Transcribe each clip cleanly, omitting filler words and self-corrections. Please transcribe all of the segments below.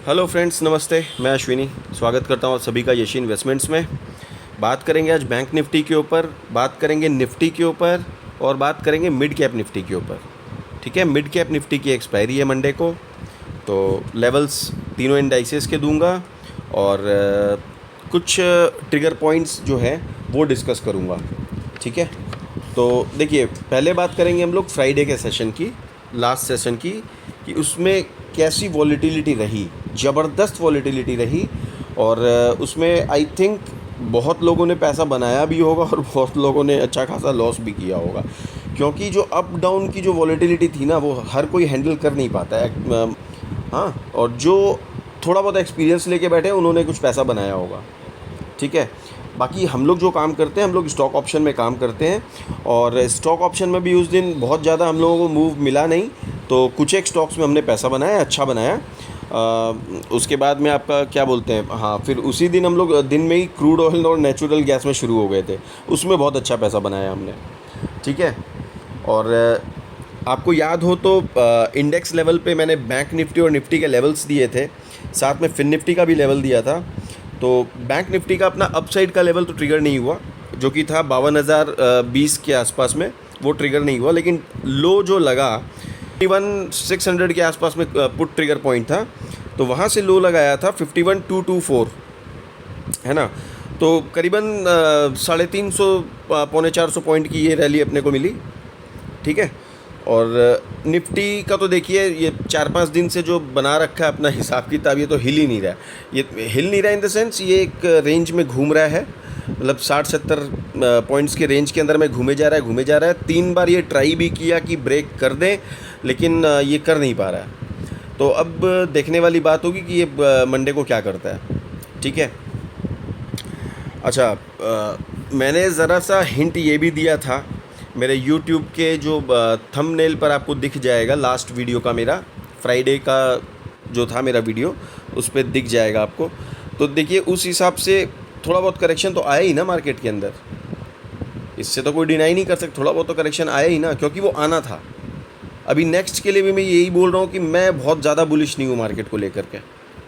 Hello friends, नमस्ते। मैं अश्विनी स्वागत करता हूँ सभी का यशी इन्वेस्टमेंट्स में। बात करेंगे आज बैंक निफ्टी के ऊपर, बात करेंगे निफ्टी के ऊपर और बात करेंगे मिड कैप निफ्टी के ऊपर। ठीक है, मिड कैप निफ्टी की एक्सपायरी है मंडे को, तो लेवल्स तीनों इंडाइसेस के दूंगा और कुछ ट्रिगर पॉइंट्स जो है वो डिस्कस करूँगा। ठीक है, तो देखिए, पहले बात करेंगे हम लोग फ्राइडे के सेशन की, लास्ट सेशन की, कि उसमें कैसी वॉलीटिलिटी रही। ज़बरदस्त वॉलीटिलिटी रही और उसमें आई थिंक बहुत लोगों ने पैसा बनाया भी होगा और बहुत लोगों ने अच्छा खासा लॉस भी किया होगा, क्योंकि जो अप डाउन की जो वॉलीटिलिटी थी ना, वो हर कोई हैंडल कर नहीं पाता है। हाँ, और जो थोड़ा बहुत एक्सपीरियंस लेके बैठे उन्होंने कुछ पैसा बनाया होगा। ठीक है, बाकी हम लोग जो काम करते हैं, हम लोग स्टॉक ऑप्शन में काम करते हैं और स्टॉक ऑप्शन में भी उस दिन बहुत ज़्यादा हम लोगों को मूव मिला नहीं, तो कुछ एक स्टॉक्स में हमने पैसा बनाया, अच्छा बनाया। उसके बाद में आपका क्या बोलते हैं, हाँ, फिर उसी दिन हम लोग दिन में ही क्रूड ऑयल और नेचुरल गैस में शुरू हो गए थे, उसमें बहुत अच्छा पैसा बनाया हमने। ठीक है, और आपको याद हो तो इंडेक्स लेवल पे मैंने बैंक निफ्टी और निफ्टी के लेवल्स दिए थे, साथ में फिन निफ्टी का भी लेवल दिया था। तो बैंक निफ्टी का अपना अपसाइड का लेवल तो ट्रिगर नहीं हुआ, जो कि था 52,020 के आसपास में, वो ट्रिगर नहीं हुआ। लेकिन लो जो लगा 51,600 के आसपास में पुट ट्रिगर पॉइंट था, तो वहाँ से लो लगाया था 51,224, है ना। तो करीबन 350 पौने 400 पॉइंट की ये रैली अपने को मिली। ठीक है, और निफ्टी का तो देखिए, ये 4-5 दिन से जो बना रखा है अपना हिसाब किताब, ये तो हिल ही नहीं रहा है। ये हिल नहीं रहा इन द सेंस, ये एक रेंज में घूम रहा है, मतलब 60-70 पॉइंट्स के रेंज के अंदर में घूमे जा रहा है। 3 बार ये ट्राई भी किया कि ब्रेक कर दें, लेकिन ये कर नहीं पा रहा है। तो अब देखने वाली बात होगी कि ये मंडे को क्या करता है। ठीक है, अच्छा, मैंने ज़रा सा हिंट ये भी दिया था मेरे YouTube के जो थंबनेल पर, आपको दिख जाएगा लास्ट वीडियो का, मेरा फ्राइडे का जो था मेरा वीडियो, उस पर दिख जाएगा आपको। तो देखिए, उस हिसाब से थोड़ा बहुत करेक्शन तो आया ही ना मार्केट के अंदर, इससे तो कोई डिनाई नहीं कर सकता, थोड़ा बहुत तो करेक्शन आया ही ना, क्योंकि वो आना था। अभी नेक्स्ट के लिए भी मैं यही बोल रहा हूँ कि मैं बहुत ज़्यादा बुलिश नहीं हूँ मार्केट को लेकर के।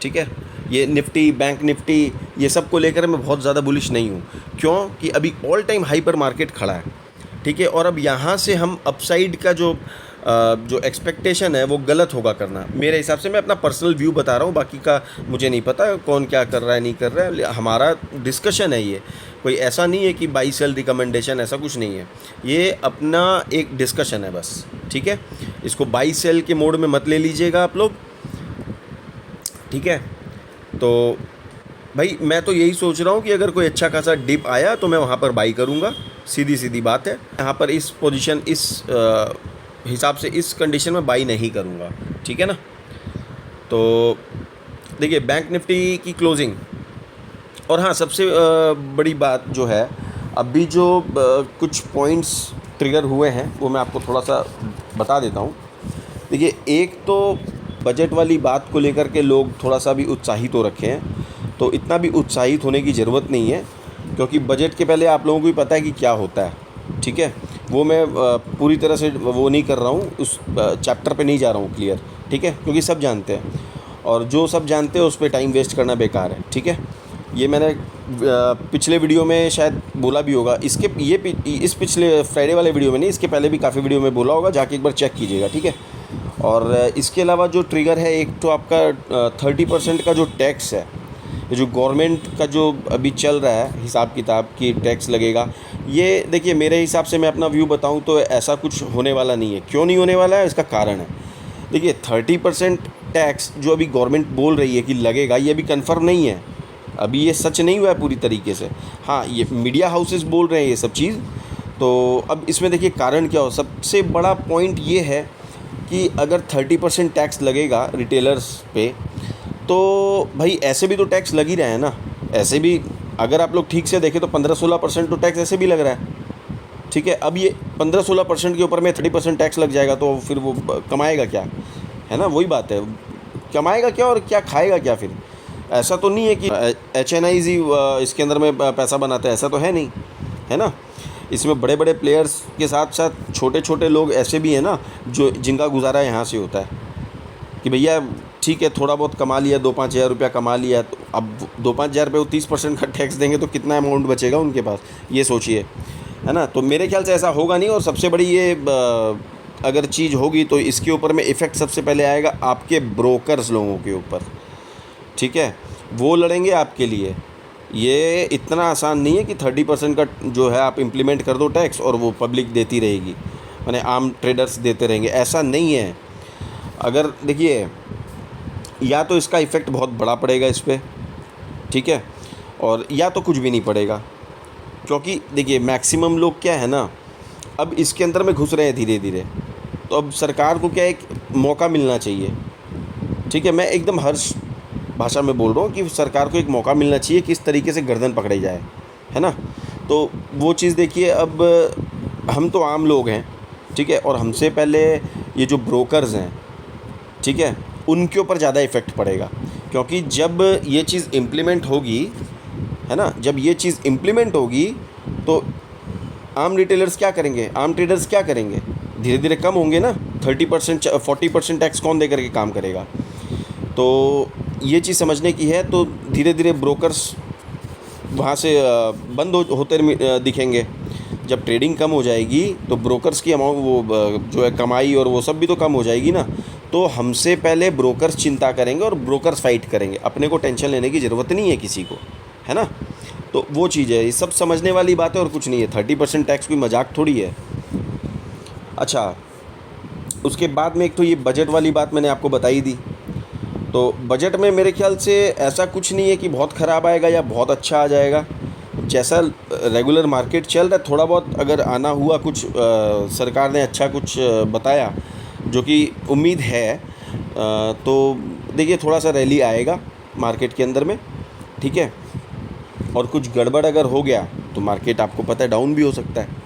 ठीक है, ये निफ्टी, बैंक निफ्टी, ये सब को लेकर मैं बहुत ज़्यादा बुलिश नहीं हूँ, क्योंकि अभी ऑल टाइम हाई पर मार्केट खड़ा है। ठीक है, और अब यहाँ से हम अपसाइड का जो एक्सपेक्टेशन है वो गलत होगा करना, मेरे हिसाब से। मैं अपना पर्सनल व्यू बता रहा हूँ, बाकी का मुझे नहीं पता कौन क्या कर रहा है नहीं कर रहा है। हमारा डिस्कशन है, ये कोई ऐसा नहीं है कि बाई सेल रिकमेंडेशन, ऐसा कुछ नहीं है। ये अपना एक डिस्कशन है बस। ठीक है, इसको बाई सेल के मोड में मत ले लीजिएगा आप लोग। ठीक है, तो भाई मैं तो यही सोच रहा हूँ कि अगर कोई अच्छा खासा डिप आया तो मैं वहाँ पर बाई करूँगा, सीधी सीधी बात है। यहाँ पर इस पोजीशन, इस हिसाब से, इस कंडीशन में बाई नहीं करूँगा। ठीक है ना। तो देखिए, बैंक निफ्टी की क्लोजिंग, और हाँ, सबसे बड़ी बात जो है, अभी जो कुछ पॉइंट्स ट्रिगर हुए हैं वो मैं आपको थोड़ा सा बता देता हूँ। देखिए, एक तो बजट वाली बात को लेकर के लोग थोड़ा सा भी उत्साहित हो रखे हैं, तो इतना भी उत्साहित होने की ज़रूरत नहीं है, क्योंकि बजट के पहले आप लोगों को भी पता है कि क्या होता है। ठीक है, वो मैं पूरी तरह से वो नहीं कर रहा हूँ, उस चैप्टर पे नहीं जा रहा हूँ क्लियर। ठीक है, क्योंकि सब जानते हैं, और जो सब जानते हैं उस पर टाइम वेस्ट करना बेकार है। ठीक है, ये मैंने पिछले वीडियो में शायद बोला भी होगा, इस पिछले फ्राइडे वाले वीडियो में नहीं, इसके पहले भी काफ़ी वीडियो में बोला होगा, जाके एक बार चेक कीजिएगा। ठीक है, और इसके अलावा जो ट्रिगर है, एक तो आपका 30% का जो टैक्स है, जो गवर्नमेंट का जो अभी चल रहा है हिसाब किताब की टैक्स लगेगा, ये देखिए, मेरे हिसाब से मैं अपना व्यू बताऊं तो ऐसा कुछ होने वाला नहीं है। क्यों नहीं होने वाला है, इसका कारण है। देखिए, 30% टैक्स जो अभी गवर्नमेंट बोल रही है कि लगेगा, ये अभी कंफर्म नहीं है, अभी ये सच नहीं हुआ है पूरी तरीके से। हाँ, ये मीडिया हाउसेस बोल रहे हैं ये सब चीज़। तो अब इसमें देखिए कारण क्या हो, सबसे बड़ा पॉइंट ये है कि अगर 30% टैक्स लगेगा रिटेलर्स पे, तो भाई ऐसे भी तो टैक्स लग ही रहा है ना। ऐसे भी अगर आप लोग ठीक से देखें तो 15-16% तो टैक्स ऐसे भी लग रहा है। ठीक है, अब ये 15-16% के ऊपर में 30% टैक्स लग जाएगा, तो फिर वो कमाएगा क्या, है ना। वही बात है, कमाएगा क्या और क्या खाएगा क्या फिर। ऐसा तो नहीं है कि HNIs ही इसके अंदर में पैसा बनाता है, ऐसा तो है नहीं, है ना। इसमें बड़े बड़े प्लेयर्स के साथ साथ छोटे छोटे लोग ऐसे भी हैं ना, जो जिनका गुजारा यहाँ से होता है कि भैया ठीक है, थोड़ा बहुत कमा लिया, 2-5 हज़ार रुपया कमा लिया, तो अब 2-5 हज़ार रुपये वो 30% का टैक्स देंगे तो कितना अमाउंट बचेगा उनके पास, ये सोचिए, है ना। तो मेरे ख्याल से ऐसा होगा नहीं। और सबसे बड़ी ये अगर चीज़ होगी तो इसके ऊपर में इफ़ेक्ट सबसे पहले आएगा आपके ब्रोकर्स लोगों के ऊपर, ठीक है, वो लड़ेंगे आपके लिए। ये इतना आसान नहीं है कि 30% का जो है आप इम्प्लीमेंट कर दो टैक्स और वो पब्लिक देती रहेगी, माने आम ट्रेडर्स देते रहेंगे, ऐसा नहीं है। अगर देखिए, या तो इसका इफ़ेक्ट बहुत बड़ा पड़ेगा इस पर, ठीक है, और या तो कुछ भी नहीं पड़ेगा। क्योंकि देखिए मैक्सिमम लोग क्या है ना, अब इसके अंदर में घुस रहे हैं धीरे धीरे, तो अब सरकार को क्या एक मौका मिलना चाहिए, ठीक है। मैं एकदम हर्ष भाषा में बोल रहा हूँ कि सरकार को एक मौका मिलना चाहिए, किस तरीके से गर्दन पकड़ी जाए, है ना। तो वो चीज़ देखिए, अब हम तो आम लोग हैं, ठीक है, और हमसे पहले ये जो ब्रोकर्स हैं, ठीक है, उनके ऊपर ज़्यादा इफ़ेक्ट पड़ेगा। क्योंकि जब ये चीज़ इम्प्लीमेंट होगी, है ना, जब ये चीज़ इम्प्लीमेंट होगी तो आम रिटेलर्स क्या करेंगे, आम ट्रेडर्स क्या करेंगे, धीरे धीरे कम होंगे ना। 30% 40% टैक्स कौन दे करके काम करेगा। तो ये चीज़ समझने की है। तो धीरे धीरे ब्रोकर्स वहाँ से बंद होते दिखेंगे। जब ट्रेडिंग कम हो जाएगी तो ब्रोकर्स की अमाउंट, वो जो है कमाई और वो सब भी तो कम हो जाएगी ना। तो हमसे पहले ब्रोकर्स चिंता करेंगे और ब्रोकर्स फाइट करेंगे। अपने को टेंशन लेने की ज़रूरत नहीं है किसी को, है ना। तो वो चीज़ है, ये सब समझने वाली बात है और कुछ नहीं है। 30% टैक्स कोई मजाक थोड़ी है। अच्छा, उसके बाद में एक तो ये बजट वाली बात मैंने आपको बताई दी। तो बजट में मेरे ख्याल से ऐसा कुछ नहीं है कि बहुत ख़राब आएगा या बहुत अच्छा आ जाएगा। जैसा रेगुलर मार्केट चल रहा है, थोड़ा बहुत अगर आना हुआ, कुछ सरकार ने अच्छा कुछ बताया, जो कि उम्मीद है, तो देखिए थोड़ा सा रैली आएगा मार्केट के अंदर में, ठीक है। और कुछ गड़बड़ अगर हो गया तो मार्केट आपको पता है डाउन भी हो सकता है।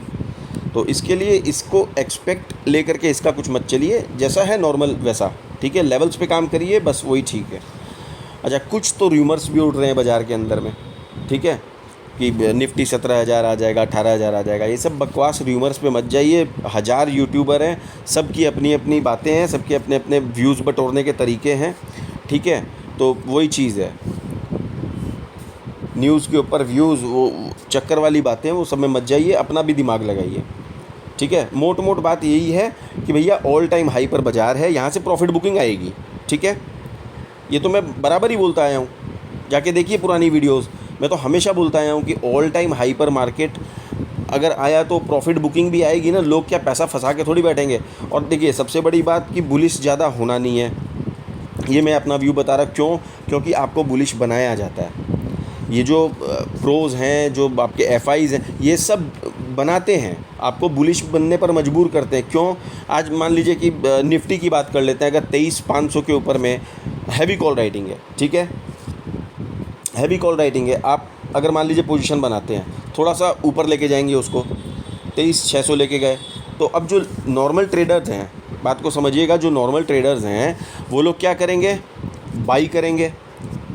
तो इसके लिए इसको एक्सपेक्ट लेकर के इसका कुछ मत चलिए, जैसा है नॉर्मल वैसा, ठीक है। लेवल्स पे काम करिए, बस वही ठीक है। अच्छा, कुछ तो रूमर्स भी उड़ रहे हैं बाज़ार के अंदर में, ठीक है, कि निफ्टी 17,000 आ जाएगा, 18,000 आ जाएगा। ये सब बकवास रूमर्स पे मत जाइए। 1000 यूट्यूबर हैं, सबकी अपनी अपनी बातें हैं, सबके अपने अपने व्यूज़ बटोरने के तरीके हैं, ठीक है। तो वही चीज़ है, न्यूज़ के ऊपर व्यूज़, वो चक्कर वाली बातें, वो सब में मत जाइए, अपना भी दिमाग लगाइए, ठीक है। मोट बात यही है कि भैया ऑल टाइम हाई पर बाज़ार है, यहाँ से प्रॉफिट बुकिंग आएगी, ठीक है। ये तो मैं बराबर ही बोलता आया हूँ, जाके देखिए पुरानी वीडियोस। मैं तो हमेशा बोलता आया हूँ कि ऑल टाइम हाई पर मार्केट अगर आया तो प्रॉफिट बुकिंग भी आएगी ना। लोग क्या पैसा फंसा के थोड़ी बैठेंगे। और देखिए सबसे बड़ी बात कि बुलिश ज़्यादा होना नहीं है, ये मैं अपना व्यू बता रहा। क्यों? क्योंकि आपको बुलिश बनाया जाता है। ये जो प्रोज हैं, जो आपके एफआईज हैं, ये सब बनाते हैं, आपको बुलिश बनने पर मजबूर करते हैं। क्यों? आज मान लीजिए कि निफ्टी की बात कर लेते हैं। अगर 23,500 के ऊपर में हैवी कॉल राइटिंग है, ठीक है, हैवी कॉल राइटिंग है, आप अगर मान लीजिए पोजीशन बनाते हैं, थोड़ा सा ऊपर लेके जाएंगे उसको, 23,600 लेके गए, तो अब जो नॉर्मल ट्रेडर्स हैं, बात को समझिएगा, जो नॉर्मल ट्रेडर्स हैं वो लोग क्या करेंगे, बाई करेंगे।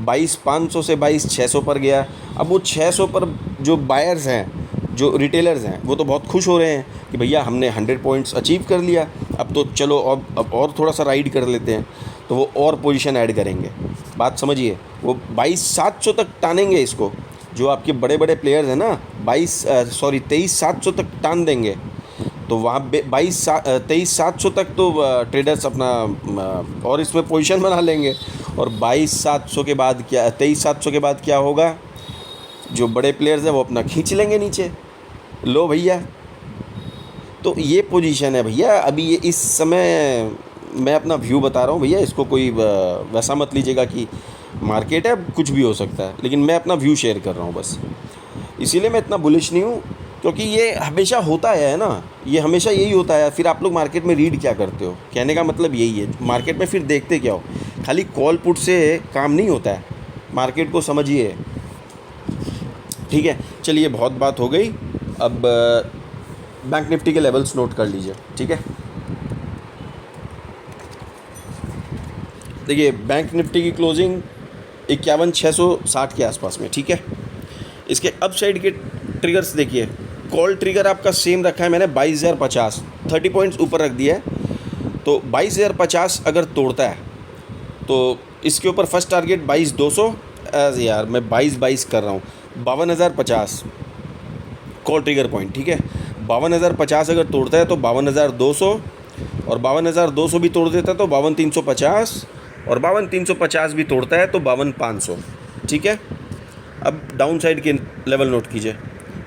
22,500 से 22,600 पर गया। अब वो 600 पर जो बायर्स हैं, जो रिटेलर्स हैं, वो तो बहुत खुश हो रहे हैं कि भैया हमने 100 पॉइंट्स अचीव कर लिया, अब तो चलो अब और थोड़ा सा राइड कर लेते हैं। तो वो और पोजीशन ऐड करेंगे। बात समझिए, वो 22,700 तक टानेंगे इसको। जो आपके बड़े बड़े प्लेयर्स हैं ना, 23,700 तक टान देंगे। तो वहाँ 23,700 तक तो ट्रेडर्स अपना और इसमें पोजीशन बना लेंगे। और 22,700 के बाद क्या, 23,700 के बाद क्या होगा, जो बड़े प्लेयर्स हैं वो अपना खींच लेंगे नीचे, लो भैया। तो ये पोजीशन है भैया अभी। ये इस समय मैं अपना व्यू बता रहा हूँ भैया, इसको कोई वैसा मत लीजिएगा कि मार्केट है कुछ भी हो सकता है, लेकिन मैं अपना व्यू शेयर कर रहा हूँ बस। इसीलिए मैं इतना बुलिश नहीं हूँ, क्योंकि ये हमेशा होता है ना, ये हमेशा यही होता है। फिर आप लोग मार्केट में रीड क्या करते हो, कहने का मतलब यही है। मार्केट में फिर देखते क्या हो, खाली कॉल पुट से काम नहीं होता है, मार्केट को समझिए, ठीक है। चलिए बहुत बात हो गई, अब बैंक निफ्टी के लेवल्स नोट कर लीजिए, ठीक है। देखिए बैंक निफ्टी की क्लोजिंग 51,660 के आसपास में, ठीक है। इसके अप साइड के ट्रिगर्स देखिए, कॉल ट्रिगर आपका सेम रखा है मैंने 22,050, 30 पॉइंट्स ऊपर रख दिया है। तो 22,050 अगर तोड़ता है तो इसके ऊपर फर्स्ट टारगेट 22,200, यार मैं 22 कर रहा हूँ, 52,050 कॉल ट्रिगर पॉइंट, ठीक है। 52,050 अगर तोड़ता है तो 52,200, और 52,200 भी तोड़ देता है तो 52,350, और 52,350 भी तोड़ता है तो 52,500, ठीक है। अब डाउन साइड के लेवल नोट कीजिए।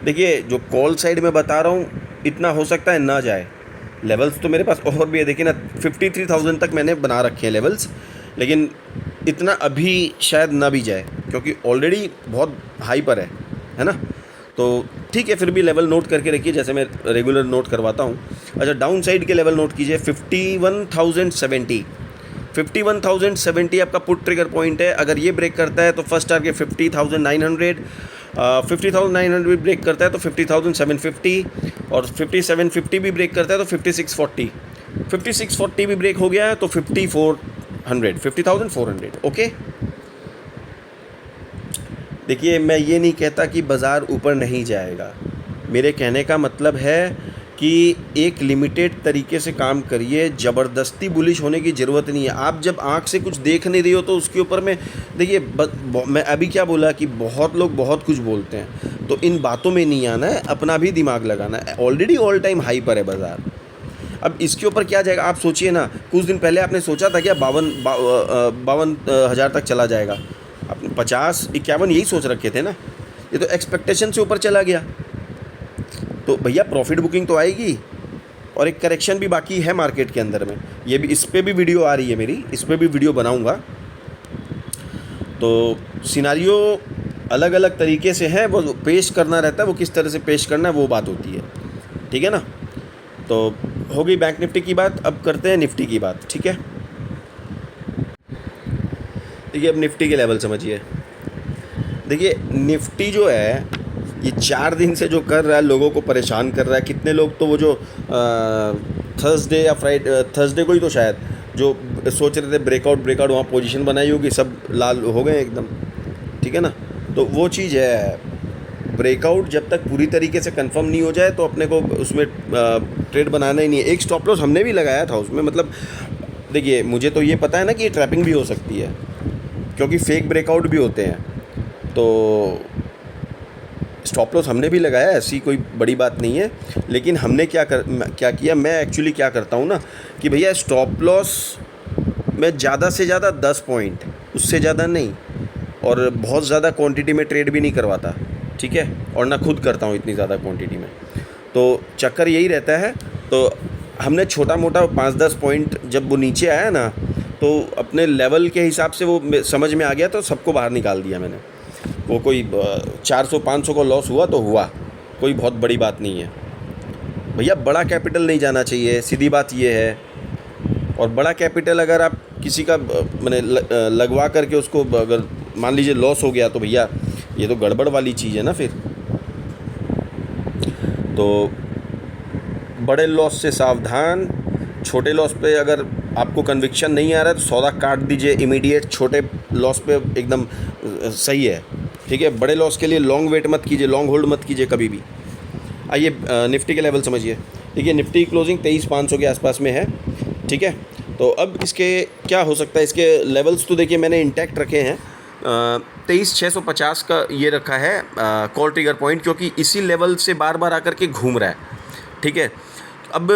देखिए जो कॉल साइड में बता रहा हूँ इतना हो सकता है ना जाए, लेवल्स तो मेरे पास और भी है, देखिए ना 53,000 तक मैंने बना रखे हैं लेवल्स, लेकिन इतना अभी शायद ना भी जाए क्योंकि ऑलरेडी बहुत हाई पर है ना। तो ठीक है, फिर भी लेवल नोट करके रखिए जैसे मैं रेगुलर नोट करवाता हूँ। अच्छा, डाउन साइड के लेवल नोट कीजिए। 51,070 आपका पुट ट्रिगर पॉइंट है। अगर ये ब्रेक करता है तो फर्स्ट टारगेट 50,900, 50,900 ब्रेक करता है तो 50,750, और 5750 भी ब्रेक करता है तो 5640, 5640 भी ब्रेक हो गया है तो 50,400, ओके। देखिए मैं ये नहीं कहता कि बाज़ार ऊपर नहीं जाएगा, मेरे कहने का मतलब है कि एक लिमिटेड तरीके से काम करिए, ज़बरदस्ती बुलिश होने की ज़रूरत नहीं है। आप जब आँख से कुछ देख नहीं रही हो तो उसके ऊपर में देखिए, मैं अभी क्या बोला कि बहुत लोग बहुत कुछ बोलते हैं, तो इन बातों में नहीं आना है, अपना भी दिमाग लगाना है। ऑलरेडी ऑल टाइम हाई पर है बाज़ार, अब इसके ऊपर क्या जाएगा आप सोचिए ना। कुछ दिन पहले आपने सोचा था क्या 52 हज़ार तक चला जाएगा? आपने 50-51 यही सोच रखे थे ना, ये तो एक्सपेक्टेशन से ऊपर चला गया। तो भैया प्रॉफिट बुकिंग तो आएगी, और एक करेक्शन भी बाकी है मार्केट के अंदर में, ये भी, इस पर भी वीडियो आ रही है मेरी, इस पर भी वीडियो बनाऊंगा। तो सिनारियो अलग अलग तरीके से है, वो पेश करना रहता है, वो किस तरह से पेश करना है वो बात होती है, ठीक है ना। तो हो गई बैंक निफ्टी की बात, अब करते हैं निफ्टी की बात, ठीक है। देखिए अब निफ्टी के लेवल समझिए। देखिए निफ्टी जो है ये 4 दिन से जो कर रहा है, लोगों को परेशान कर रहा है। कितने लोग तो वो जो थर्सडे या थर्सडे को ही तो शायद जो सोच रहे थे ब्रेकआउट वहाँ पोजीशन बनाई होगी, सब लाल हो गए एकदम, ठीक है ना। तो वो चीज़ है, ब्रेकआउट जब तक पूरी तरीके से कंफर्म नहीं हो जाए तो अपने को उसमें ट्रेड बनाना ही नहीं है। एक स्टॉप लॉस हमने भी लगाया था उसमें, मतलब देखिए मुझे तो ये पता है ना कि ये ट्रैपिंग भी हो सकती है क्योंकि फेक ब्रेकआउट भी होते हैं, तो स्टॉप लॉस हमने भी लगाया, ऐसी कोई बड़ी बात नहीं है। लेकिन हमने क्या किया, मैं एक्चुअली क्या करता हूँ ना कि भैया स्टॉप लॉस मैं ज़्यादा से ज़्यादा 10 पॉइंट, उससे ज़्यादा नहीं, और बहुत ज़्यादा क्वांटिटी में ट्रेड भी नहीं करवाता, ठीक है, और ना खुद करता हूँ इतनी ज़्यादा क्वांटिटी में। तो चक्कर यही रहता है। तो हमने छोटा मोटा 5-10 पॉइंट जब वो नीचे आया ना, तो अपने लेवल के हिसाब से वो समझ में आ गया, तो सबको बाहर निकाल दिया मैंने। वो कोई 400-500 को लॉस हुआ तो हुआ, कोई बहुत बड़ी बात नहीं है भैया। बड़ा कैपिटल नहीं जाना चाहिए, सीधी बात ये है। और बड़ा कैपिटल अगर आप किसी का मैंने लगवा करके उसको अगर मान लीजिए लॉस हो गया तो भैया ये तो गड़बड़ वाली चीज़ है ना फिर। तो बड़े लॉस से सावधान, छोटे लॉस पे अगर आपको कन्विक्शन नहीं आ रहा है तो सौदा काट दीजिए इमीडिएट, छोटे लॉस पे एकदम सही है, ठीक है। बड़े लॉस के लिए लॉन्ग वेट मत कीजिए, लॉन्ग होल्ड मत कीजिए कभी भी। आइए निफ्टी के लेवल समझिए। देखिए निफ्टी क्लोजिंग 23,500 के आसपास में है, ठीक है। तो अब इसके क्या हो सकता है, इसके लेवल्स तो देखिए मैंने इंटैक्ट रखे हैं। 23,650 का ये रखा है कॉल ट्रिगर पॉइंट, क्योंकि इसी लेवल से बार बार आकर के घूम रहा है, ठीक है। अब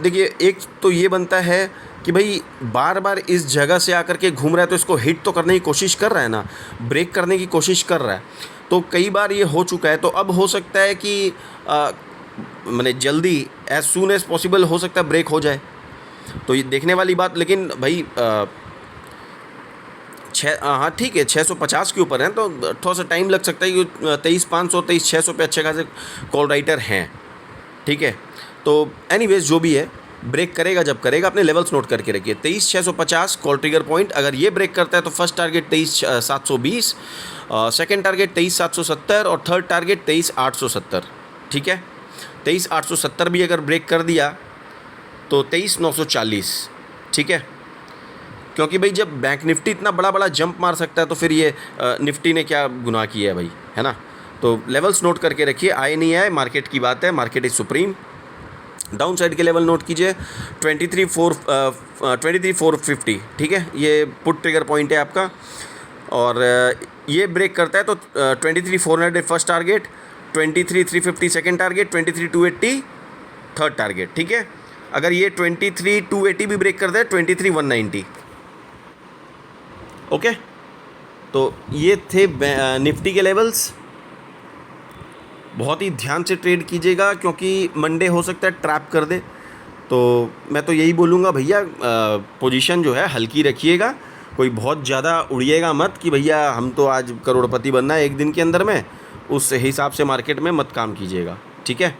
देखिए एक तो ये बनता है कि भाई बार बार इस जगह से आकर के घूम रहा है तो इसको हिट तो करने की कोशिश कर रहा है ना, ब्रेक करने की कोशिश कर रहा है। तो कई बार ये हो चुका है, तो अब हो सकता है कि मैंने जल्दी एज सून एज पॉसिबल हो सकता है ब्रेक हो जाए, तो ये देखने वाली बात। लेकिन भाई हाँ ठीक है 650 के ऊपर हैं तो थोड़ा सा टाइम लग सकता है, कि 23,500 23,600 पे अच्छे खासे कॉल राइटर हैं, ठीक है। तो एनीवेज जो भी है, ब्रेक करेगा जब करेगा, अपने लेवल्स नोट करके रखिए। 23,650 कॉल ट्रिगर पॉइंट, अगर ये ब्रेक करता है तो फर्स्ट टारगेट 23,720, सेकंड टारगेट 23,770 और थर्ड टारगेट 23,870, ठीक है। 23,870 भी अगर ब्रेक कर दिया तो 23,940, ठीक है। क्योंकि भाई जब बैंक निफ्टी इतना बड़ा बड़ा जंप मार सकता है तो फिर ये निफ्टी ने क्या गुनाह किया है भाई, है ना। तो लेवल्स नोट करके रखिए, आए नहीं आए मार्केट की बात है, market is supreme. Down side के लेवल नोट कीजिए 23,450, ठीक है, ये पुट ट्रिगर पॉइंट है आपका। और ये ब्रेक करता है तो 23,400 first target, 23,350 second target, 23,280 third target, ठीक है। अगर ये 23,280 भी ब्रेक करता है 23,190, ओके। तो ये थे निफ्टी के लेवल्स। बहुत ही ध्यान से ट्रेड कीजिएगा क्योंकि मंडे हो सकता है ट्रैप कर दे। तो मैं तो यही बोलूँगा भैया, पोजीशन जो है हल्की रखिएगा, कोई बहुत ज़्यादा उड़िएगा मत कि भैया हम तो आज करोड़पति बनना है एक दिन के अंदर में, उस हिसाब से मार्केट में मत काम कीजिएगा, ठीक है।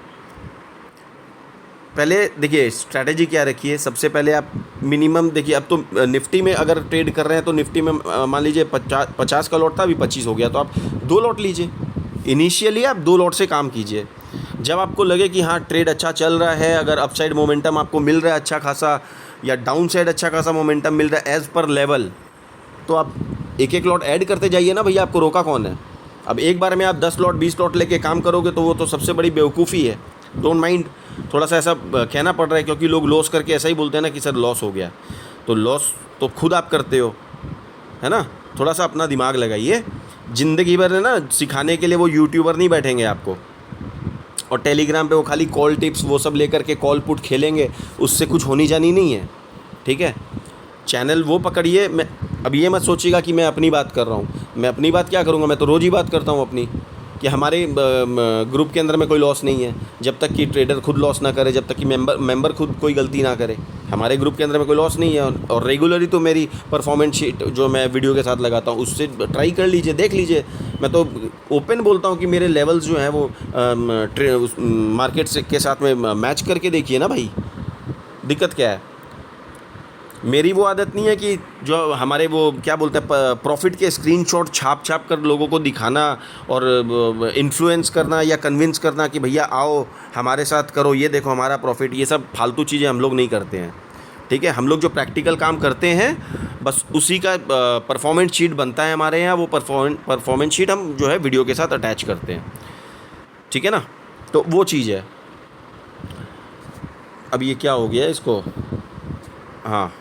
पहले देखिए स्ट्रैटेजी क्या रखिए। सबसे पहले आप मिनिमम देखिए, अब तो निफ्टी में अगर ट्रेड कर रहे हैं तो निफ्टी में मान लीजिए 50 का लॉट था, अभी 25 हो गया, तो आप 2 लॉट लीजिए। इनिशियली आप 2 लॉट से काम कीजिए। जब आपको लगे कि हाँ ट्रेड अच्छा चल रहा है, अगर अपसाइड मोमेंटम आपको मिल रहा है अच्छा खासा, या डाउन साइड अच्छा खासा मोमेंटम मिल रहा है एज़ पर लेवल, तो आप एक एक लॉट ऐड करते जाइए ना भैया, आपको रोका कौन है। अब एक बार में आप 10 लॉट 20 लॉट लेके काम करोगे तो वो तो सबसे बड़ी बेवकूफ़ी है। डोंट माइंड, थोड़ा सा ऐसा कहना पड़ रहा है क्योंकि लोग लॉस करके ऐसा ही बोलते हैं ना कि सर लॉस हो गया, तो लॉस तो खुद आप करते हो, है ना। थोड़ा सा अपना दिमाग लगाइए। ज़िंदगी भर है ना सिखाने के लिए वो यूट्यूबर नहीं बैठेंगे आपको, और टेलीग्राम पे वो खाली कॉल टिप्स वो सब लेकर के कॉल पुट खेलेंगे, उससे कुछ होनी जानी नहीं है, ठीक है। चैनल वो पकड़िए। मैं अब ये मत सोचिएगा कि मैं अपनी बात कर रहा हूँ। मैं अपनी बात क्या करूँगा, मैं तो रोज़ ही बात करता हूँ अपनी, कि हमारे ग्रुप के अंदर में कोई लॉस नहीं है। जब तक कि ट्रेडर खुद लॉस ना करे, जब तक कि मेंबर खुद कोई गलती ना करे, हमारे ग्रुप के अंदर में कोई लॉस नहीं है। और रेगुलरली तो मेरी परफॉर्मेंस शीट जो मैं वीडियो के साथ लगाता हूँ उससे ट्राई कर लीजिए, देख लीजिए। मैं तो ओपन बोलता हूँ कि मेरे लेवल्स जो हैं वो मार्केट से के साथ में मैच करके देखिए ना भाई, दिक्कत क्या है। मेरी वो आदत नहीं है कि जो हमारे वो क्या बोलते हैं प्रॉफिट के स्क्रीनशॉट छाप कर लोगों को दिखाना और इन्फ्लुएंस करना या कन्विंस करना कि भैया आओ हमारे साथ करो, ये देखो हमारा प्रॉफिट। ये सब फालतू चीज़ें हम लोग नहीं करते हैं, ठीक है। हम लोग जो प्रैक्टिकल काम करते हैं बस उसी का परफॉर्मेंस शीट बनता है हमारे यहाँ। वो परफॉर्मेंस शीट हम जो है वीडियो के साथ अटैच करते हैं, ठीक है ना। तो वो चीज़ है। अब ये क्या हो गया इसको, हाँ,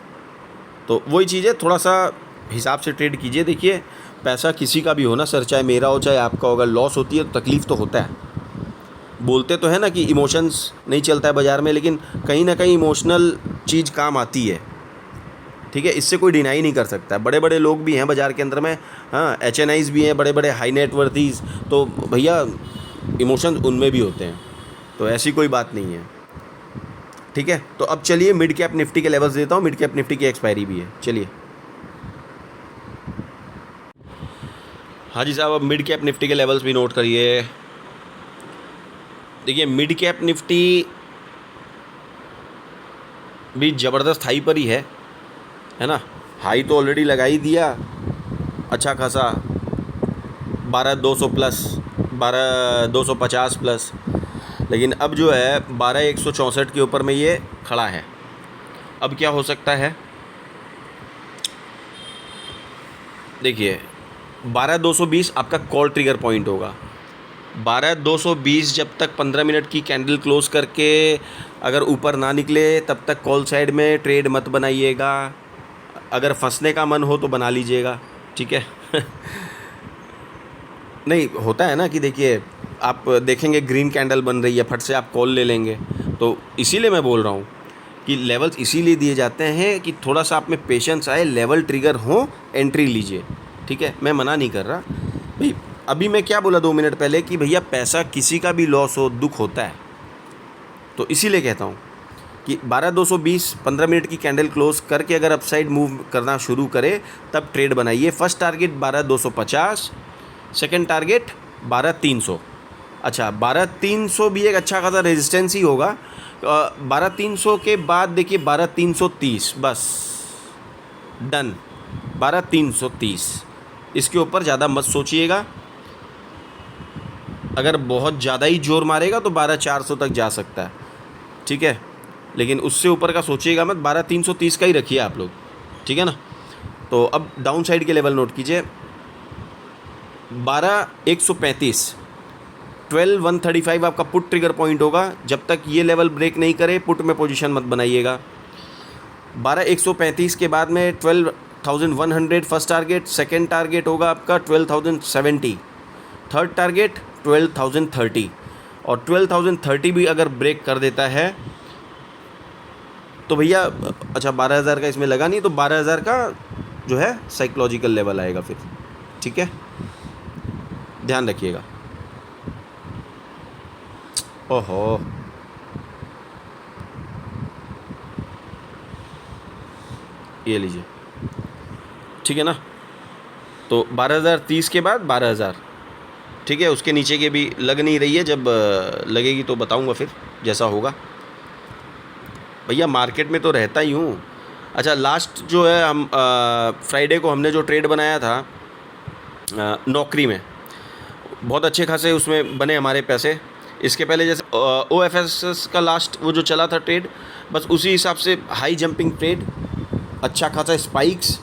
तो वही चीज़ है, थोड़ा सा हिसाब से ट्रेड कीजिए। देखिए पैसा किसी का भी हो ना सर, चाहे मेरा हो चाहे आपका हो, अगर लॉस होती है तो तकलीफ़ तो होता है। बोलते तो है ना कि इमोशंस नहीं चलता है बाज़ार में, लेकिन कहीं ना कहीं इमोशनल चीज़ काम आती है, ठीक है। इससे कोई डिनाई नहीं कर सकता। बड़े बड़े लोग भी हैं बाज़ार के अंदर में, हाँ, HNIs भी हैं, बड़े बड़े हाई नेटवर्थीज़, तो भैया इमोशंस उनमें भी होते हैं, तो ऐसी कोई बात नहीं है, ठीक है। तो अब चलिए मिड कैप निफ्टी के लेवल्स देता हूँ। मिड कैप निफ्टी की एक्सपायरी भी है, चलिए। हाँ जी साहब, अब मिड कैप निफ्टी के लेवल्स भी नोट करिए। देखिए मिड कैप निफ्टी भी ज़बरदस्त हाई पर ही है ना। हाई तो ऑलरेडी लगा ही दिया अच्छा खासा, 12,200 प्लस, 12,250 प्लस, लेकिन अब जो है 12,164 के ऊपर में ये खड़ा है। अब क्या हो सकता है, देखिए 12,220 आपका कॉल ट्रिगर पॉइंट होगा। 12,220 जब तक 15 मिनट की कैंडल क्लोज करके अगर ऊपर ना निकले तब तक कॉल साइड में ट्रेड मत बनाइएगा। अगर फंसने का मन हो तो बना लीजिएगा, ठीक है। नहीं होता है ना कि देखिए आप देखेंगे ग्रीन कैंडल बन रही है, फट से आप कॉल ले लेंगे। तो इसीलिए मैं बोल रहा हूँ कि लेवल्स इसीलिए दिए जाते हैं कि थोड़ा सा आप में पेशेंस आए, लेवल ट्रिगर हो, एंट्री लीजिए, ठीक है। मैं मना नहीं कर रहा भाई। अभी मैं क्या बोला 2 मिनट पहले कि भैया पैसा किसी का भी लॉस हो दुख होता है, तो इसीलिए कहता हूँ कि 12,220 15 मिनट की कैंडल क्लोज करके अगर अपसाइड मूव करना शुरू करे तब ट्रेड बनाइए। First target 12,250, second target 12,300। अच्छा 12,300 भी एक अच्छा खासा रेजिस्टेंस ही होगा। 12,300 के बाद देखिए 12,330, बस डन। 12,330, इसके ऊपर ज़्यादा मत सोचिएगा। अगर बहुत ज़्यादा ही जोर मारेगा तो 12,400 तक जा सकता है, ठीक है, लेकिन उससे ऊपर का सोचिएगा मत। 12,330 का ही रखिए आप लोग, ठीक है ना। तो अब डाउन साइड के लेवल नोट कीजिए। 12,135 12,135 आपका पुट ट्रिगर पॉइंट होगा। जब तक ये लेवल ब्रेक नहीं करे पुट में पोजीशन मत बनाइएगा। 12,135 के बाद में 12,100 फर्स्ट टारगेट, सेकंड टारगेट होगा आपका 12,070, थर्ड टारगेट 12,030, और 12,030 भी अगर ब्रेक कर देता है तो भैया, अच्छा 12,000 का इसमें लगा नहीं, तो 12,000 का जो है साइकोलॉजिकल लेवल आएगा फिर, ठीक है, ध्यान रखिएगा। ओहो, ये लीजिए, ठीक है ना। तो 12,030 के बाद 12,000, ठीक है, उसके नीचे के भी लग नहीं रही है, जब लगेगी तो बताऊंगा फिर जैसा होगा। भैया मार्केट में तो रहता ही हूँ। अच्छा, लास्ट जो है हम फ्राइडे को हमने जो ट्रेड बनाया था नौकरी में, बहुत अच्छे खासे उसमें बने हमारे पैसे। इसके पहले जैसे OFS का लास्ट वो जो चला था ट्रेड, बस उसी हिसाब से हाई जंपिंग ट्रेड, अच्छा खासा स्पाइक्स,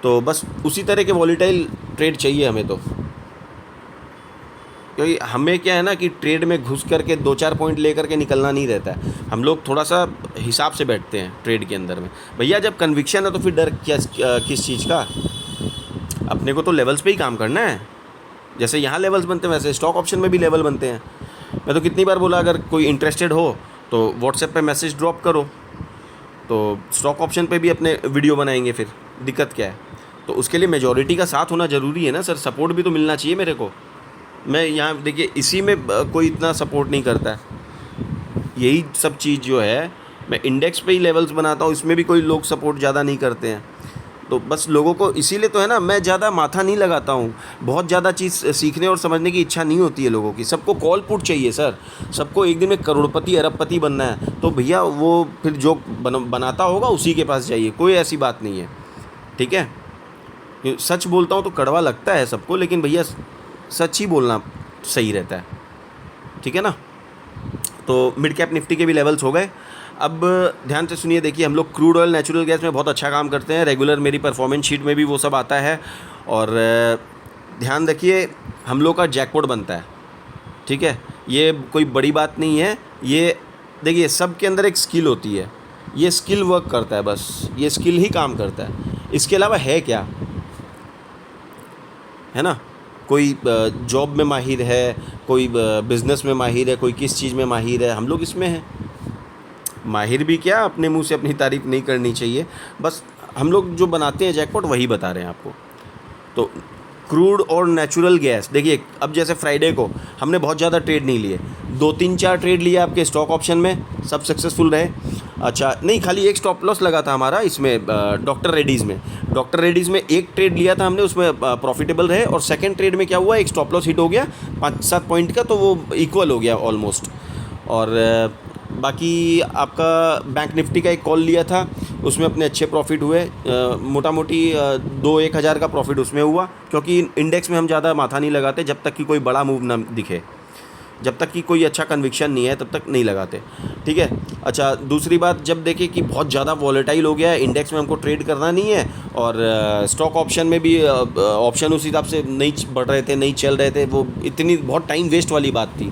तो बस उसी तरह के वॉलीटाइल ट्रेड चाहिए हमें तो। क्योंकि हमें क्या है ना कि ट्रेड में घुस करके 2-4 पॉइंट लेकर के निकलना नहीं रहता है, हम लोग थोड़ा सा हिसाब से बैठते हैं ट्रेड के अंदर में। भैया जब कन्विक्शन है तो फिर डर क्या किस चीज़ का? अपने को तो लेवल्स पे ही काम करना है। जैसे यहाँ लेवल्स बनते हैं वैसे स्टॉक ऑप्शन में भी लेवल बनते हैं। मैं तो कितनी बार बोला, अगर कोई इंटरेस्टेड हो तो व्हाट्सएप पे मैसेज ड्रॉप करो, तो स्टॉक ऑप्शन पे भी अपने वीडियो बनाएंगे, फिर दिक्कत क्या है? तो उसके लिए मेजॉरिटी का साथ होना ज़रूरी है ना सर, सपोर्ट भी तो मिलना चाहिए मेरे को। मैं यहाँ देखिए इसी में कोई इतना सपोर्ट नहीं करता है, यही सब चीज़ जो है मैं इंडेक्स पे ही लेवल्स बनाता हूँ, इसमें भी कोई लोग सपोर्ट ज़्यादा नहीं करते हैं। तो बस लोगों को इसीलिए तो है ना, मैं ज़्यादा माथा नहीं लगाता हूँ, बहुत ज़्यादा चीज़ सीखने और समझने की इच्छा नहीं होती है लोगों की। सबको कॉल पुट चाहिए सर, सबको एक दिन में करोड़पति अरबपति बनना है, तो भैया वो फिर जो बनाता होगा उसी के पास जाइए, कोई ऐसी बात नहीं है, ठीक है। सच बोलता हूँ तो कड़वा लगता है सबको, लेकिन भैया सच ही बोलना सही रहता है, ठीक है ना। तो मिड कैप निफ्टी के भी लेवल्स हो गए। अब ध्यान से सुनिए, देखिए हम लोग क्रूड ऑयल नेचुरल गैस में बहुत अच्छा काम करते हैं, रेगुलर मेरी परफॉर्मेंस शीट में भी वो सब आता है। और ध्यान रखिए हम लोग का जैकपॉट बनता है, ठीक है, ये कोई बड़ी बात नहीं है। ये देखिए सब के अंदर एक स्किल होती है, ये स्किल वर्क करता है, बस ये स्किल ही काम करता है, इसके अलावा है क्या, है ना। कोई जॉब में माहिर है, कोई बिज़नेस में माहिर है, कोई किस चीज़ में माहिर है, हम लोग इसमें हैं। माहिर भी क्या, अपने मुंह से अपनी तारीफ़ नहीं करनी चाहिए, बस हम लोग जो बनाते हैं जैकपॉट वही बता रहे हैं आपको। तो क्रूड और नेचुरल गैस, देखिए अब जैसे फ्राइडे को हमने बहुत ज़्यादा ट्रेड नहीं लिए, 2-3-4 ट्रेड लिए आपके स्टॉक ऑप्शन में, सब सक्सेसफुल रहे। अच्छा नहीं, खाली एक स्टॉप लॉस लगा था हमारा इसमें डॉक्टर रेड्डीज़ में। डॉक्टर रेड्डीज़ में एक ट्रेड लिया था हमने, उसमें प्रॉफिटेबल रहे, और सेकंड ट्रेड में क्या हुआ, एक स्टॉप लॉस हिट हो गया 5-7 पॉइंट का, तो वो इक्वल हो गया ऑलमोस्ट। और बाकी आपका बैंक निफ्टी का एक कॉल लिया था, उसमें अपने अच्छे प्रॉफिट हुए, मोटा मोटी 2-1 हज़ार का प्रॉफिट उसमें हुआ, क्योंकि इंडेक्स में हम ज़्यादा माथा नहीं लगाते जब तक कि कोई बड़ा मूव ना दिखे, जब तक कि कोई अच्छा कन्विक्शन नहीं है तब तक नहीं लगाते, ठीक है। अच्छा दूसरी बात, जब देखें कि बहुत ज़्यादा वॉलेटाइल हो गया है, इंडेक्स में हमको ट्रेड करना नहीं है, और स्टॉक ऑप्शन में भी ऑप्शन उस हिसाब से नहीं बढ़ रहे थे, नहीं चल रहे थे, वो इतनी बहुत टाइम वेस्ट वाली बात थी,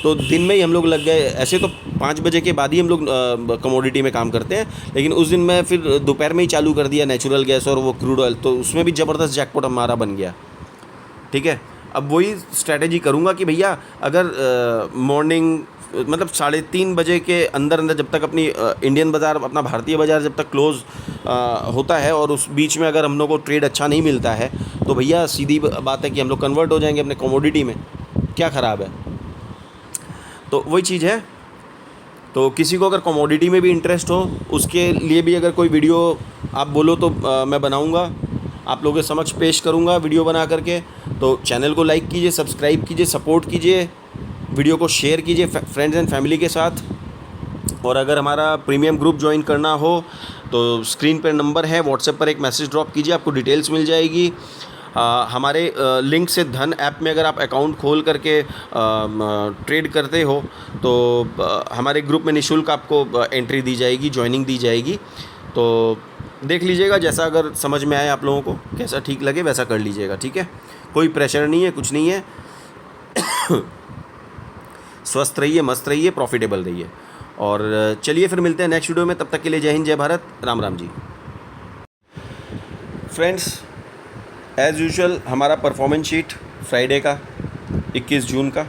तो दिन में ही हम लोग लग गए। ऐसे तो 5 बजे के बाद ही हम लोग कमोडिटी में काम करते हैं, लेकिन उस दिन मैं फिर दोपहर में ही चालू कर दिया नेचुरल गैस और वो क्रूड ऑयल, तो उसमें भी ज़बरदस्त जैकपॉट हमारा बन गया, ठीक है। अब वही स्ट्रैटेजी करूँगा कि भैया अगर मॉर्निंग मतलब 3:30 बजे के अंदर जब तक अपनी इंडियन बाज़ार, अपना भारतीय बाज़ार जब तक क्लोज़ होता है, और उस बीच में अगर हम लोग को ट्रेड अच्छा नहीं मिलता है, तो भैया सीधी बात है कि हम लोग कन्वर्ट हो जाएंगे अपने कमोडिटी में, क्या ख़राब है। तो वही चीज़ है। तो किसी को अगर कमोडिटी में भी इंटरेस्ट हो, उसके लिए भी अगर कोई वीडियो आप बोलो तो मैं बनाऊंगा, आप लोगों के समक्ष पेश करूंगा वीडियो बना करके। तो चैनल को लाइक कीजिए, सब्सक्राइब कीजिए, सपोर्ट कीजिए, वीडियो को शेयर कीजिए फ्रेंड्स एंड फैमिली के साथ। और अगर हमारा प्रीमियम ग्रुप ज्वाइन करना हो तो स्क्रीन पर नंबर है, व्हाट्सएप पर एक मैसेज ड्रॉप कीजिए, आपको डिटेल्स मिल जाएगी। हमारे लिंक से धन ऐप में अगर आप अकाउंट खोल करके ट्रेड करते हो तो हमारे ग्रुप में निःशुल्क आपको एंट्री दी जाएगी, ज्वाइनिंग दी जाएगी। तो देख लीजिएगा, जैसा अगर समझ में आए आप लोगों को, कैसा ठीक लगे वैसा कर लीजिएगा, ठीक है। कोई प्रेशर नहीं है, कुछ नहीं है। स्वस्थ रहिए, मस्त रहिए, प्रॉफिटेबल रहिए। और चलिए फिर मिलते हैं नेक्स्ट वीडियो में, तब तक के लिए जय हिंद, जय Bharat, Ram Ram ji. Friends, as usual हमारा परफॉर्मेंस शीट फ्राइडे का 21 जून का।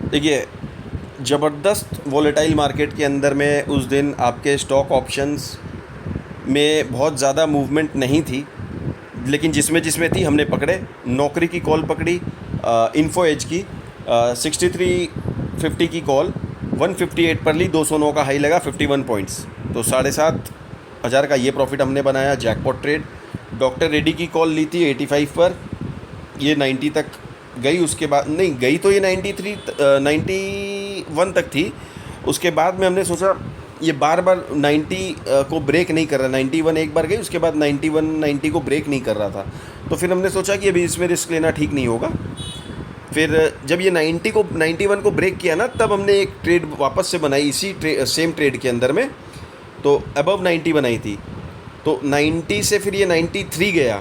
देखिए, ज़बरदस्त वॉलेटाइल मार्केट के अंदर में उस दिन आपके स्टॉक ऑप्शंस में बहुत ज़्यादा मूवमेंट नहीं थी, लेकिन जिसमें जिसमें थी हमने पकड़े। नौकरी की कॉल पकड़ी, इन्फो एज की 6350 की कॉल 158 पर ली, 209 का हाई लगा, 51 पॉइंट्स, तो 7,500 का ये प्रॉफिट हमने बनाया। Jackpot trade. डॉक्टर रेड्डी की कॉल ली थी 85 पर, ये 90 तक गई, उसके बाद नहीं गई तो ये 91 तक थी। उसके बाद में हमने सोचा ये बार बार 90 को ब्रेक नहीं कर रहा, 91 एक बार गई, उसके बाद 90 को ब्रेक नहीं कर रहा था, तो फिर हमने सोचा कि अभी इसमें रिस्क लेना ठीक नहीं होगा। फिर जब ये 91 को ब्रेक किया ना, तब हमने एक ट्रेड वापस से बनाई इसी सेम ट्रेड के अंदर में, तो अबव 90 बनाई थी। तो 90 से फिर ये 93 गया,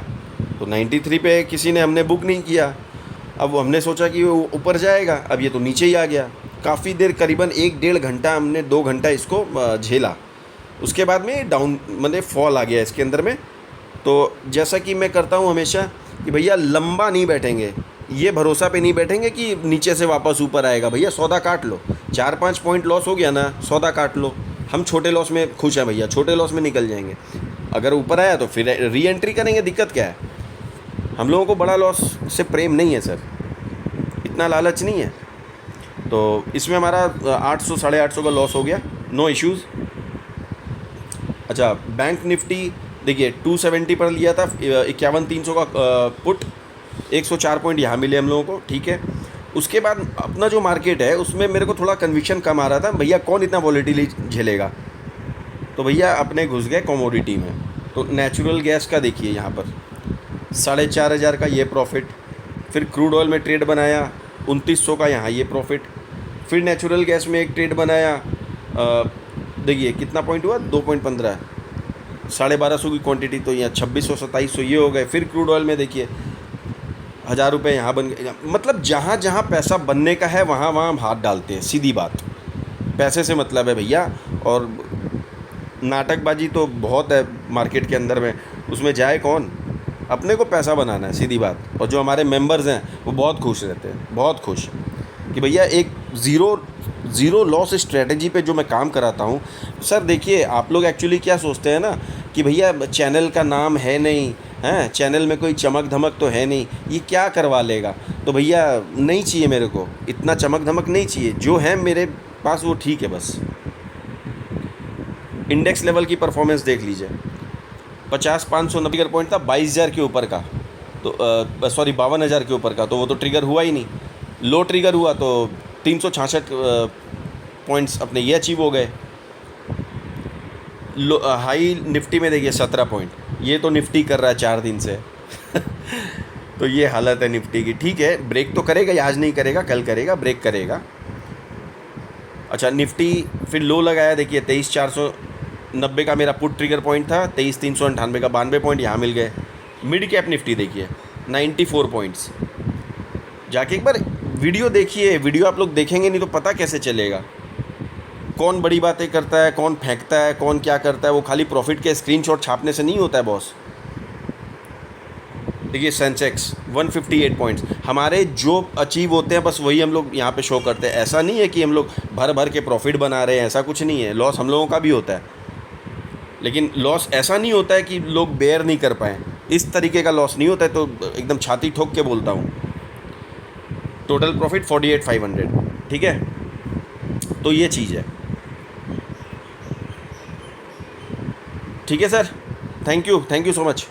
तो 93 पे किसी ने हमने बुक नहीं किया। अब हमने सोचा कि वो ऊपर जाएगा, अब ये तो नीचे ही आ गया। काफ़ी देर, करीबन 1-1.5 घंटा, हमने 2 घंटा इसको झेला। उसके बाद में डाउन मतलब फॉल आ गया इसके अंदर में। तो जैसा कि मैं करता हूँ हमेशा कि भैया लंबा नहीं बैठेंगे, ये भरोसा पे नहीं बैठेंगे कि नीचे से वापस ऊपर आएगा। भैया सौदा काट लो, 4-5 पॉइंट लॉस हो गया ना, सौदा काट लो। हम छोटे लॉस में खुश हैं भैया, छोटे लॉस में निकल जाएंगे। अगर ऊपर आया तो फिर री एंट्री करेंगे, दिक्कत क्या है। हम लोगों को बड़ा लॉस से प्रेम नहीं है सर, इतना लालच नहीं है। तो इसमें हमारा 800 850 का लॉस हो गया, नो इश्यूज़। अच्छा, बैंक निफ्टी देखिए 270 पर लिया था, 51,300 का पुट, 104 पॉइंट यहाँ मिले हम लोगों को, ठीक है। उसके बाद अपना जो मार्केट है उसमें मेरे को थोड़ा कन्विक्शन कम आ रहा था, भैया कौन इतना वॉलेटिलिटी झेलेगा। तो भैया अपने घुस गए कमोडिटी में। तो नेचुरल गैस का देखिए यहाँ पर 4,500 का ये प्रॉफिट, फिर क्रूड ऑयल में ट्रेड बनाया 2,900 का यहाँ ये प्रॉफिट, फिर नेचुरल गैस में एक ट्रेड बनाया, देखिए कितना पॉइंट हुआ, 2.15, 1250 की क्वांटिटी, तो यहाँ 2,600 ये हो गए। फिर क्रूड ऑयल में देखिए 1,000 रुपये यहाँ बन गए। मतलब जहाँ जहाँ पैसा बनने का है वहाँ वहाँ हम हाथ डालते हैं, सीधी बात। पैसे से मतलब है भैया, और नाटकबाजी तो बहुत है मार्केट के अंदर में, उसमें जाए कौन। अपने को पैसा बनाना है, सीधी बात। और जो हमारे मेंबर्स हैं वो बहुत खुश रहते हैं, बहुत खुश कि भैया एक ज़ीरो लॉस स्ट्रेटजी पे जो मैं काम कराता हूँ। सर देखिए, आप लोग एक्चुअली क्या सोचते हैं ना कि भैया चैनल का नाम है नहीं, हैं चैनल में कोई चमक धमक तो है नहीं, ये क्या करवा लेगा। तो भैया नहीं चाहिए मेरे को, इतना चमक धमक नहीं चाहिए, जो है मेरे पास वो ठीक है बस। इंडेक्स लेवल की परफॉर्मेंस देख लीजिए, 50,590 का पॉइंट था, 22,000 के ऊपर का, तो सॉरी 52,000 के ऊपर का, तो वो तो ट्रिगर हुआ ही नहीं। लो ट्रिगर हुआ तो 366 पॉइंट्स अपने ये अचीव हो गए। लो हाई निफ्टी में देखिए 17 पॉइंट, ये तो निफ्टी कर रहा है 4 दिन से तो ये हालत है निफ्टी की। ठीक है, ब्रेक तो करेगा, ये आज नहीं करेगा, कल करेगा, ब्रेक करेगा। अच्छा, निफ्टी फिर लो लगाया, देखिए 23,490 का मेरा पुट ट्रिगर पॉइंट था, 23,398 का 92 पॉइंट यहाँ मिल गए। मिड कैप निफ्टी देखिए 94 पॉइंट्स। जाके एक बार वीडियो देखिए, वीडियो आप लोग देखेंगे नहीं तो पता कैसे चलेगा कौन बड़ी बातें करता है, कौन फेंकता है, कौन क्या करता है। वो खाली प्रॉफिट के स्क्रीनशॉट छापने से नहीं होता है बॉस। देखिए सेंसेक्स 158 पॉइंट्स, हमारे जो अचीव होते हैं बस वही हम लोग यहाँ पे शो करते हैं। ऐसा नहीं है कि हम लोग भर भर के प्रॉफिट बना रहे हैं, ऐसा कुछ नहीं है। लॉस हम लोगों का भी होता है, लेकिन लॉस ऐसा नहीं होता है कि लोग बेयर नहीं कर पाएँ, इस तरीके का लॉस नहीं होता है। तो एकदम छाती ठोक के बोलता हूँ, टोटल प्रॉफिट 48,500, ठीक है। तो ये चीज़ है, ठीक है sir. Thank you so much.